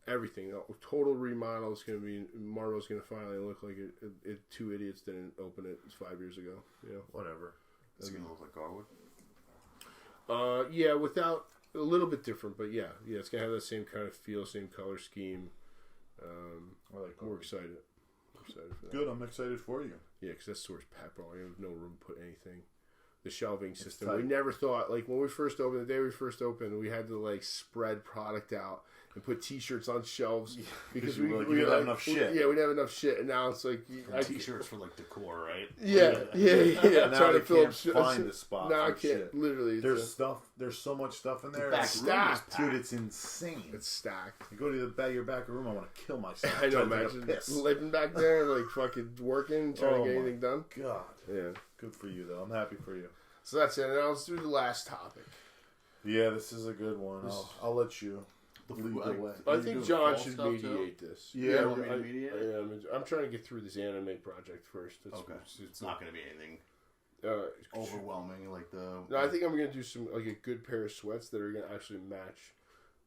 Everything, a total remodel is going to be. Marlo's going to finally look like it. Two idiots didn't open it 5 years ago. Whatever. It's going to look like Garwood. Yeah, without a little bit different, but yeah, it's going to have that same kind of feel, same color scheme. We're excited. For that. Good, I'm excited for you. Yeah, because that store's packed, bro. I have no room to put anything. the shelving system. We never thought, like, when we first opened, the day we first opened, we had to, like, spread product out and put T-shirts on shelves because we didn't have enough shit. Yeah, we didn't have enough shit, and now it's like T-shirts for like decor, right? Yeah. Now Trying they to fill can't find the spot. No, I for can't. shit. Literally, There's so much stuff in there. It's stacked, dude. It's insane. It's stacked. You go to your back room. I want to kill myself. I know. Imagine living back there, like fucking working, trying to get anything done. God. Yeah. Good for you, though. I'm happy for you. So that's it. And now let's do the last topic. Yeah, this is a good one. I'll let you. I think John should mediate this. Yeah, you want me to mediate? I'm trying to get through this anime project first. It's not going to be anything overwhelming like the. No, I think I'm going to do some like a good pair of sweats that are going to actually match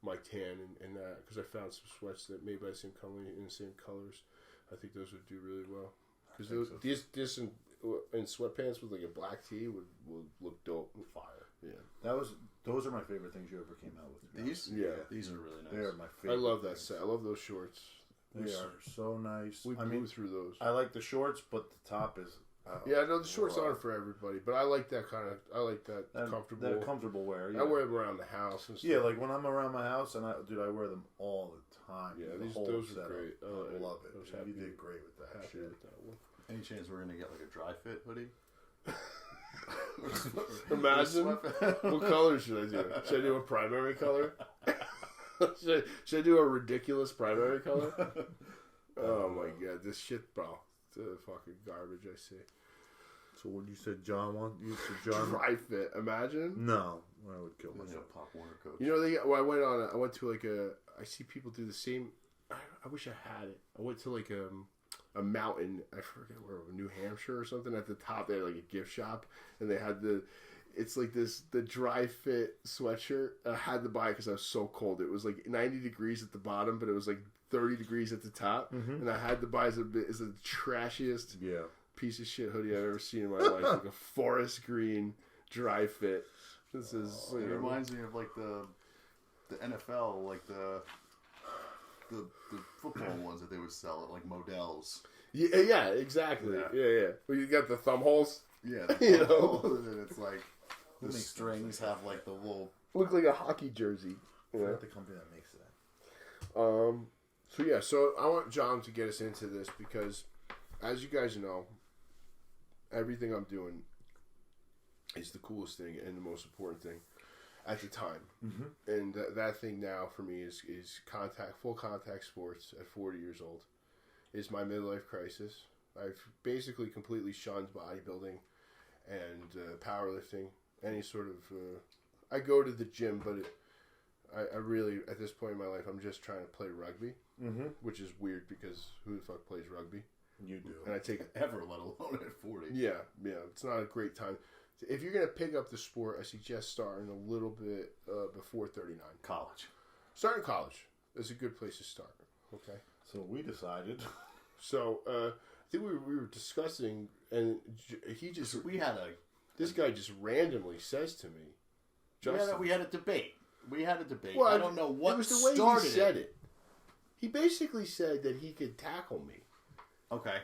my tan and that, because I found some sweats that made by the same company in the same colors. I think those would do really well. Because this in sweatpants with like a black tee would look dope. Fire. Yeah. Those are my favorite things you ever came out with. These? Yeah. These are really nice. They're my favorite. I love that set. I love those shorts. They are so nice. We blew through those. I like the shorts, but the top is... yeah, no, the shorts aren't for everybody, but I like that kind of... I like that comfortable... That comfortable wear, yeah. I wear them around the house and stuff. Yeah, like when I'm around my house, and I wear them all the time. Yeah, those are great. I love it. You did great with that shit. With that one. Any chance we're going to get like a dry fit hoodie? Imagine. What color should I do? Should I do a primary color? should I do a ridiculous primary color? Oh my god, this shit, bro. It's fucking garbage, I see. So what you said, John? You said John? Dry fit. Imagine. No, I would kill myself. Pop Warner coach. You know, I went to like I see people do the same. I wish I had it. I went to like a mountain, I forget where, New Hampshire or something. At the top, they had like a gift shop, and they had it's like the dry fit sweatshirt. I had to buy it because I was so cold. It was like 90 degrees at the bottom, but it was like 30 degrees at the top, and I had to buy it as the trashiest piece of shit hoodie I've ever seen in my life, like a forest green dry fit. This is. It reminds me of like the NFL, like the football ones that they would sell at like Modell's. Yeah, exactly. Yeah. Well, you got the thumb holes. Yeah, the thumb holes, and then it's like the strings have like the little look like a hockey jersey. I forgot the company that makes that. So I want John to get us into this because, as you guys know, everything I'm doing is the coolest thing and the most important thing at the time. And that thing now for me is full contact sports at 40 years old. Is my midlife crisis. I've basically completely shunned bodybuilding and powerlifting. Any sort of I go to the gym, but I really, at this point in my life, I'm just trying to play rugby, which is weird because who the fuck plays rugby? You do. And I take ever, let alone at 40. Yeah, it's not a great time. If you're going to pick up the sport, I suggest starting a little bit before 39. College. Starting college is a good place to start. Okay. So we decided. So I think we were discussing, and he just this guy just randomly says to me, Justin, we had a debate. Well, I don't know what it was the way started he said it. He basically said that he could tackle me. Okay.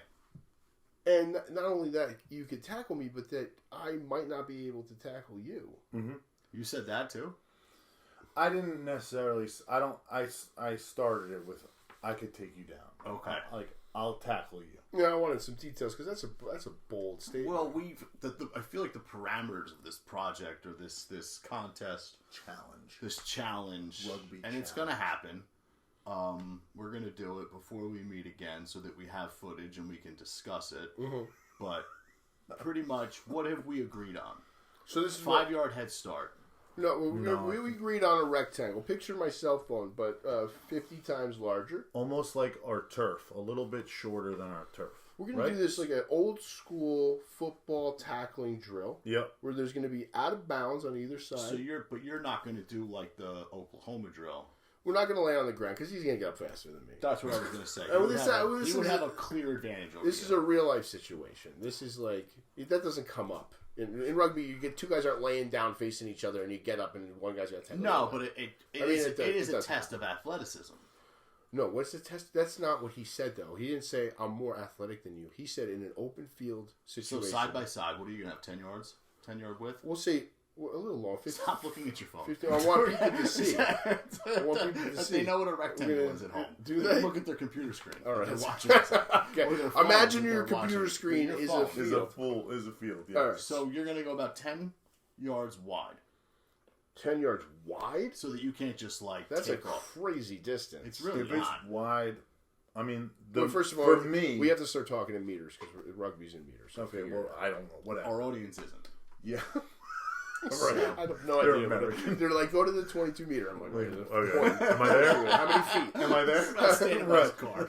And not only that, you could tackle me, but that I might not be able to tackle you. You said that too? I didn't necessarily. I started it with, I could take you down. Okay. I'll tackle you. Yeah, I wanted some details because that's a bold statement. Well, I feel like the parameters of this project or this contest challenge, rugby, and it's gonna happen. We're gonna do it before we meet again so that we have footage and we can discuss it. But pretty much, what have we agreed on? So this is 5-yard head start. No, we agreed on a rectangle. Picture my cell phone, but 50 times larger. Almost like our turf, a little bit shorter than our turf. We're going to do this like an old school football tackling drill. Yep. Where there's going to be out of bounds on either side. So you're not going to do like the Oklahoma drill. We're not going to lay on the ground because he's going to get up faster than me. That's what I was going to say. You would have a clear advantage over This is a real life situation. This is like, that doesn't come up. In rugby, you get two guys aren't laying down facing each other, and you get up, and one guy's got to tackle. No, but it is a test of athleticism. No, what's the test? That's not what he said, though. He didn't say, I'm more athletic than you. He said, in an open field situation. So side by side, what are you going to have, 10 yards? 10-yard width? We'll say a little long. 50, Stop looking at your phone. 50, I want people to see. I want people to see. They know what a rectangle is at home. Do they? Look at their computer screen. All right. They're watching this. Okay. Imagine your computer screen is a field. Is a field. Yeah. All right. So you're going to go about 10 yards wide. 10 yards wide? So that you can't just That's take a off. crazy distance. It's really if it's not. wide, I mean, Well, first of all, for me, we have to start talking in meters because rugby's in meters. Okay, well, I don't know. Whatever. Our audience isn't. Yeah. Right. I have no They're idea. American. They're like, go to the 22 meter. I'm like, wait, okay. Am I there? How many feet? Am I there? I'll stay in the car.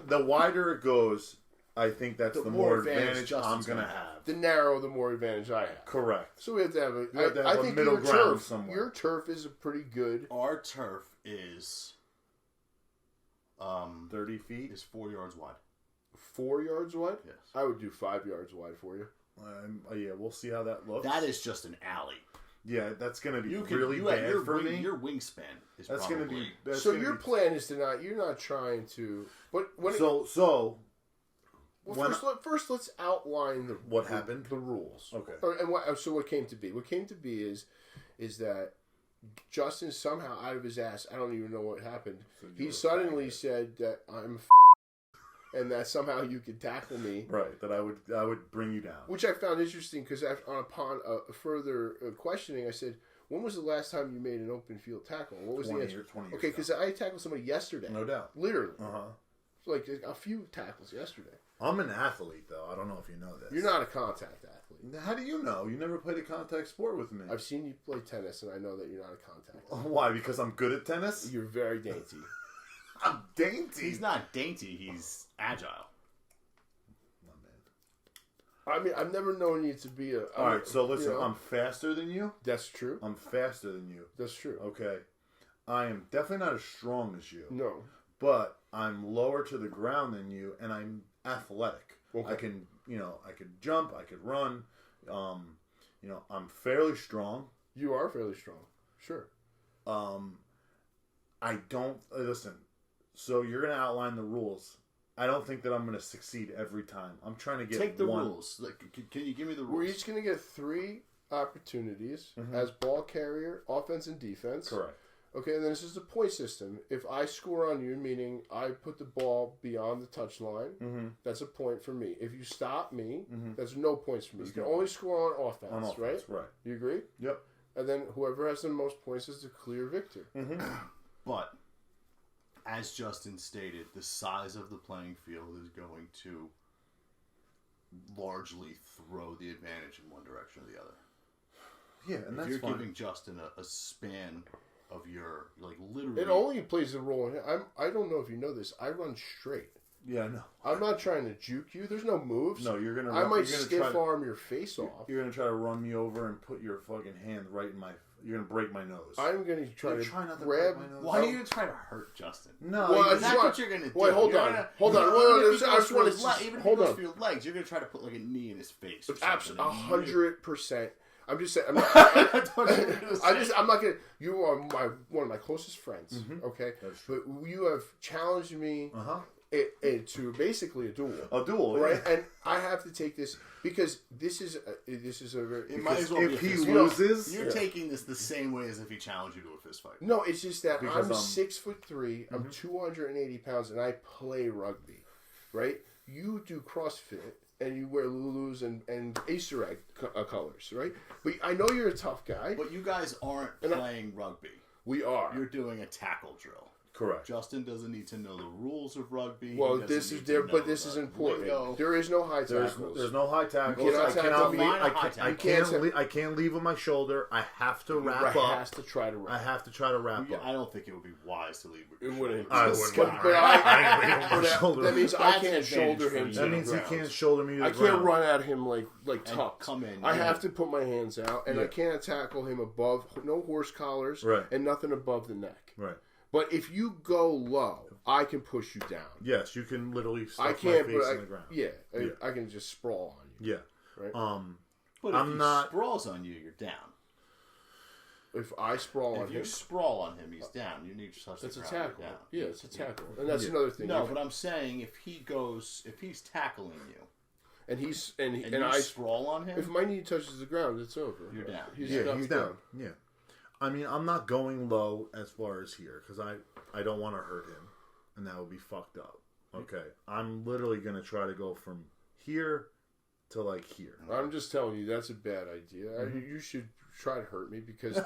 The wider it goes, I think that's the more advantage I'm going to have. The narrower, the more advantage I have. Correct. So we have to have a. We have to have I a think middle your ground turf, somewhere. Your turf is a pretty good. Our turf is 30 feet? Is 4 yards wide. 4 yards wide? Yes. I would do 5 yards wide for you. Yeah, we'll see how that looks. That is just an alley. Yeah, that's going to be really bad for me. Your wingspan is that's going to be. So your plan is to not. You're not trying to. But when first let's outline what happened, the rules. Okay. And what came to be? What came to be is that Justin somehow out of his ass. I don't even know what happened. So he suddenly said that I'm. And that somehow you could tackle me, right? That I would bring you down, which I found interesting because upon further questioning, I said, "When was the last time you made an open field tackle?" What was the answer? 20 years okay, because I tackled somebody yesterday, no doubt, literally, like a few tackles yesterday. I'm an athlete, though. I don't know if you know this. You're not a contact athlete. How do you know? You never played a contact sport with me. I've seen you play tennis, and I know that you're not a contact athlete. Why? Because I'm good at tennis. You're very dainty. I'm dainty. He's not dainty. He's agile. I mean, I've never known you to be a... All right, so listen, I'm faster than you. That's true. I'm faster than you. That's true. Okay. I am definitely not as strong as you. No. But I'm lower to the ground than you, and I'm athletic. Okay. I could jump, I could run. I'm fairly strong. You are fairly strong. Sure. I don't... Listen, so you're going to outline the rules. I don't think that I'm going to succeed every time. I'm trying to get Take the rules. Like, can you give me the rules? We're each going to get 3 opportunities as ball carrier, offense and defense. Correct. Okay, and then this is a point system. If I score on you, meaning I put the ball beyond the touchline, that's a point for me. If you stop me, that's no points for me. You can only score on offense, right? Right. You agree? Yep. And then whoever has the most points is the clear victor. But... as Justin stated, the size of the playing field is going to largely throw the advantage in one direction or the other. Yeah, and if that's you're fine. giving Justin a span of your, like, literally... It only plays a role in it. I don't know if you know this. I run straight. Yeah, I know. I'm not trying to juke you. There's no moves. No, you're going to... I might stiff arm your face off. You're going to try to run me over and put your fucking hand right in my... You're going to break my nose. I'm going to try to not to grab... break my nose. Why are you trying to hurt Justin? No, well, that's what you're going to do. Wait, hold on. Hold on. Even if he goes for your legs, you're going to try to put, like, a knee in his face. Absolutely. 100%. I'm just saying. I'm not gonna. You are one of my closest friends. Okay, but you have challenged me to basically a duel. A duel, right? And I have to take this because this is a very. It might as well if he loses, you're taking this the same way as if he challenged you to a fist fight. No, it's just that because I'm 6'3", I'm 280 pounds, and I play rugby. Right? You do CrossFit. And you wear Lulus and Easter egg colors, right? But I know you're a tough guy. But you guys aren't playing rugby. We are. You're doing a tackle drill. Correct. Justin doesn't need to know the rules of rugby. Well, this is there, but this is important. There is no high tackles. There's no high tackles. You cannot tackle me. I can't leave with my shoulder. I have to wrap up. I have to try to wrap up. I don't think it would be wise to leave with your shoulder. I wouldn't. That means I can't shoulder him. That means he can't shoulder me to the ground. I can't run at him like tucked. Come in. I have to put my hands out, and I can't tackle him above. No horse collars, and nothing above the neck. Right. But if you go low, I can push you down. Yes, you can literally stuff my face in the ground. Yeah, I can just sprawl on you. Yeah. Right? But if he sprawls on you, you're down. If I sprawl on him... If you sprawl on him, he's down. You need to touch the ground. That's a tackle. Yeah, it's a tackle. And that's another thing. No, but I'm saying if he's tackling you... and I sprawl on him. If my knee touches the ground, it's over. You're down. He's down. Yeah. I mean, I'm not going low as far as here because I don't want to hurt him, and that would be fucked up. Okay, I'm literally gonna try to go from here to like here. I'm just telling you that's a bad idea. You should try to hurt me because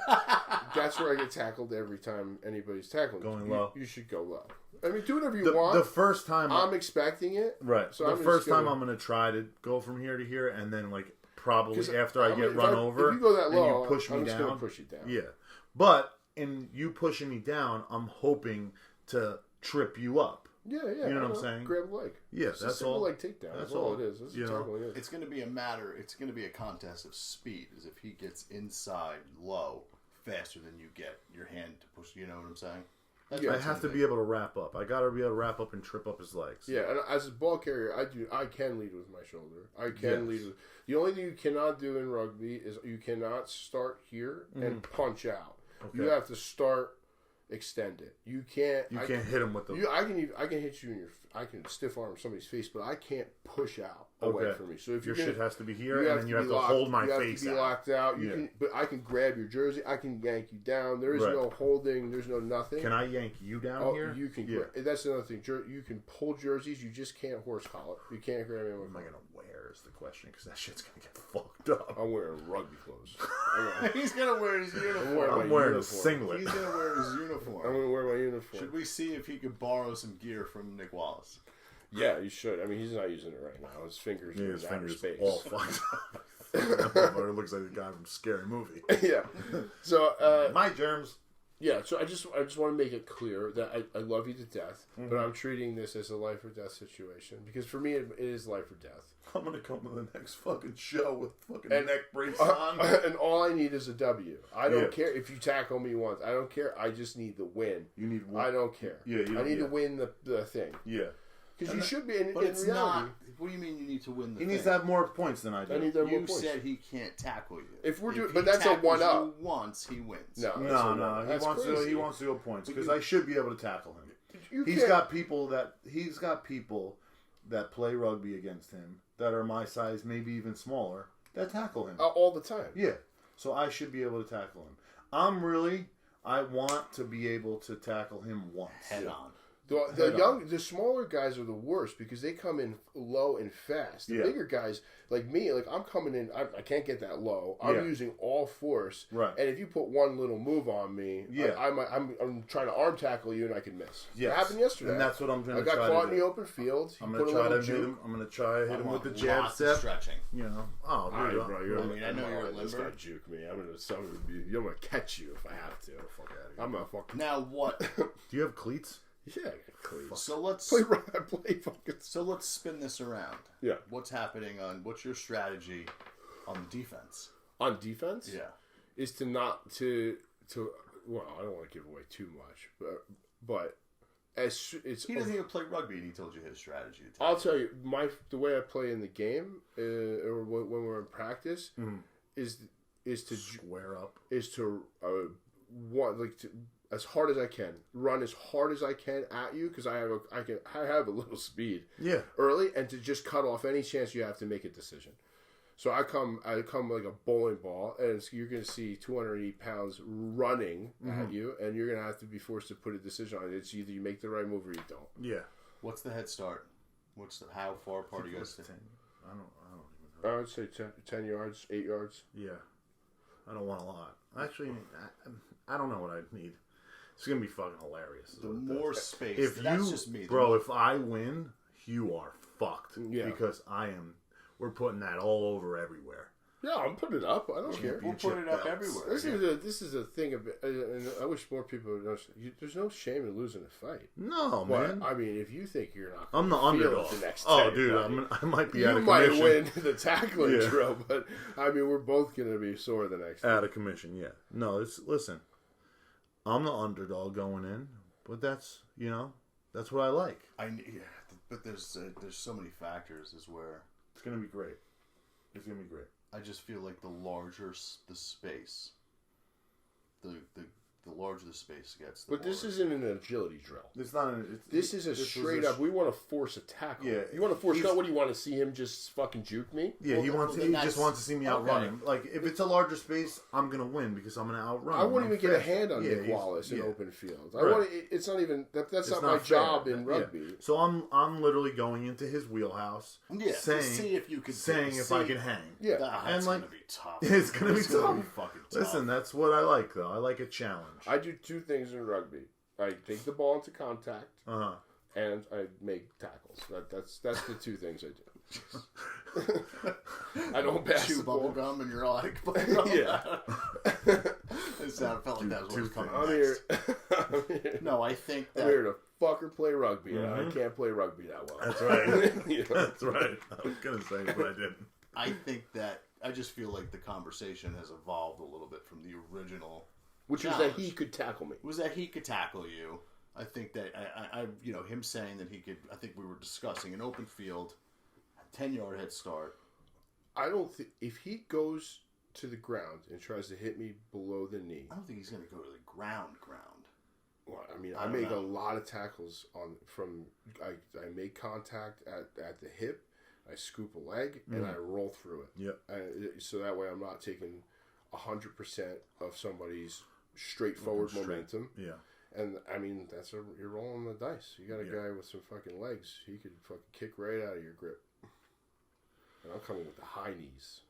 that's where I get tackled every time anybody's tackling. Going low. You should go low. I mean, do whatever you want. The first time I'm expecting it, right? So the first time I'm gonna try to go from here to here, and then like probably after I get run over, if you go that low, and you push me I'm just down, gonna push you down. Yeah, but in you pushing me down, I'm hoping to trip you up. Yeah. You know what I'm saying? Grab a leg. Yeah, it's that's a all. leg takedown. That's all it is. That's tackling is. It's going to be a matter. It's going to be a contest of speed. As if he gets inside low faster than you get your hand to push. You know what I'm saying? I have to be able to wrap up. I got to be able to wrap up and trip up his legs. Yeah, and as a ball carrier, I can lead with my shoulder. I can lead with. The only thing you cannot do in rugby is you cannot start here and punch out. Okay. You have to start. Extend it. You can't. You can't hit him with the. I can hit you in your. I can stiff arm somebody's face, but I can't push out away from me. So if your shit has to be here, and then you have to hold my face. You have to be locked out. You can, but I can grab your jersey. I can yank you down. There is no holding. There's no nothing. Can I yank you down here? You can. That's another thing. You can pull jerseys. You just can't horse collar. You can't grab anyone. What am I gonna wear? Is the question because that shit's gonna get fucked up. I'm wearing rugby clothes. He's gonna wear his uniform. I'm wearing a singlet. He's gonna wear his uniform. I'm gonna wear my uniform. Should we see if he could borrow some gear from Nick Wallace? Yeah, you should. I mean, he's not using it right now. His fingers are in outer space. All fucked up. It looks like the guy from Scary Movie. Yeah. So my germs. Yeah, so I just want to make it clear that I love you to death, but I'm treating this as a life or death situation because for me it is life or death. I'm gonna come to the next fucking show with fucking neck brace on, and all I need is a W. I don't care if you tackle me once. I don't care. I just need the win. You need one. I don't care. Yeah, I need to win the thing. Yeah. Because you should be in it's reality. Not. What do you mean you need to win the He thing? needs to have more points than I do. I need to have more points. You said he can't tackle you. If that's a 1-up. Once he wins. No. He wants to go points because I should be able to tackle him. He's got people that play rugby against him that are my size, maybe even smaller, that tackle him all the time. Yeah, so I should be able to tackle him. I want to be able to tackle him once head on. The smaller guys are the worst because they come in low and fast. The bigger guys, like me, I'm coming in. I can't get that low. I'm using all force. Right. And if you put one little move on me, I'm trying to arm tackle you and I can miss. Yes. It happened yesterday. And that's what I'm going to try to do. I got caught in the open field. I'm going to try to hit him. I'm going to try to hit him with the jab step. Stretching. You know. Oh, bro, I know you're a limber. This guy juke me. I'm going to catch you if I have to. Fuck out of here. I'm going to fucking. Now what? Do you have cleats? Yeah, cleats. So let's So let's spin this around. Yeah. What's happening what's your strategy on defense? On defense? Yeah. Is to not to well, I don't want to give away too much, but he doesn't even play rugby, and he told you his strategy. I'll tell you the way I play in the game, or when we're in practice, is to square up, is to as hard as I can, run as hard as I can at you because I have a little speed. Yeah. Early, and to just cut off any chance you have to make a decision. So I come like a bowling ball, and you're going to see 280 pounds running at you, and you're going to have to be forced to put a decision on it. It's either you make the right move or you don't. Yeah. What's the head start? How far apart do you guys? 10. I don't even know. I would say 10 yards, 8 yards. Yeah. I don't want a lot. Actually, I don't know what I need. It's going to be fucking hilarious. The more space. That's just me. Bro, if I win, you are fucked. Yeah. Because we're putting that all over everywhere. Yeah, I'm putting it up. I don't care. We'll put it up everywhere. This is a thing of, and I wish more people would know. There's no shame in losing a fight. No, man. I mean, if you think you're not, I'm the underdog. The next I might be out of commission. You might win the tackling drill, but I mean, we're both going to be sore the next. Out of commission, yeah. No, listen. I'm the underdog going in, but that's what I like. But there's so many factors as where it's gonna be great. It's gonna be great. I just feel like the larger the space, the larger larger the space gets. But this isn't an agility drill. It's not. This is a straight up. We want to force a tackle. Yeah, you want to force. What do you want to see him just fucking juke me? Yeah, he just wants to see me outrun him. Like if it's a larger space, I'm gonna win because I'm gonna outrun. I won't even get a hand on Nick Wallace in open field. I want. It's not even. That's not my job in rugby. Yeah. So I'm literally going into his wheelhouse. Yeah, saying, see if you could. Saying if I can hang. Yeah, and like gonna be tough. It's gonna be tough. Fucking tough. Listen, that's what I like though. I like a challenge. I do two things in rugby. I take the ball into contact, and I make tackles. That's the two things I do. I don't pass chew the ball. bubble gum and you're all like, yeah. It felt like that was what was coming I'm next. Here. No, I think that... I'm here to fucker play rugby. I can't play rugby that well. That's right. That's right. I was going to say, but I didn't. I think that... I just feel like the conversation has evolved a little bit from the original... Which was that he could tackle me. Was that he could tackle you. I think that... him saying that he could... I think we were discussing an open field, 10-yard head start. I don't think... If he goes to the ground and tries to hit me below the knee... I don't think he's going to go to the ground. Well, I mean, I make a lot of tackles I make contact at the hip, I scoop a leg, and I roll through it. Yep. So that way I'm not taking 100% of somebody's straightforward momentum. Yeah. And, I mean, you're rolling the dice. You got a guy with some fucking legs. He could fucking kick right out of your grip. And I'm coming with the high knees.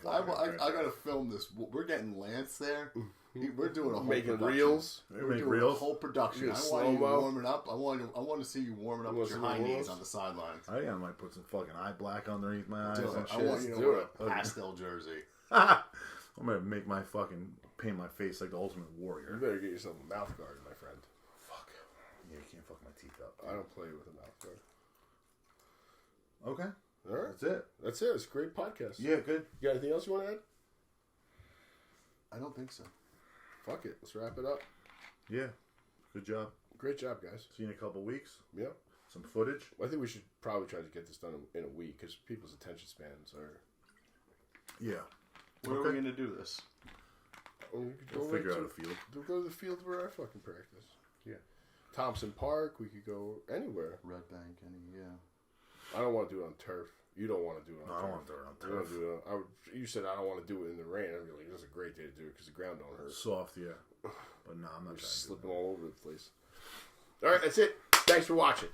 I gotta film this. We're getting Lance there. We're doing a whole making production. reels. We're doing reels. A whole production. I want you warming up. I want to see you warming up with your high knees on the sidelines. I think I might put some fucking eye black underneath my eyes. I want you to wear a pastel jersey. I'm gonna paint my face like the Ultimate Warrior. You better get yourself a mouth guard, my friend. Fuck. Yeah, you can't fuck my teeth up. I don't play with a mouth guard. Okay. All right. That's it. It's a great podcast. Yeah, good. You got anything else you want to add? I don't think so. Fuck it. Let's wrap it up. Yeah. Good job. Great job, guys. See you in a couple weeks. Yeah. Some footage. Well, I think we should probably try to get this done in a week because people's attention spans are... Yeah. Where are we going to do this? We'll figure out a field. We'll go to the field where I fucking practice. Yeah. Thompson Park. We could go anywhere. Red Bank. I don't want to do it on turf. You don't want to do it on turf. I don't want to do it on turf. You said I don't want to do it in the rain. I'd be like, that's a great day to do it because the ground don't hurt. Soft, yeah. But no, I'm not just slipping all over the place. All right, that's it. Thanks for watching.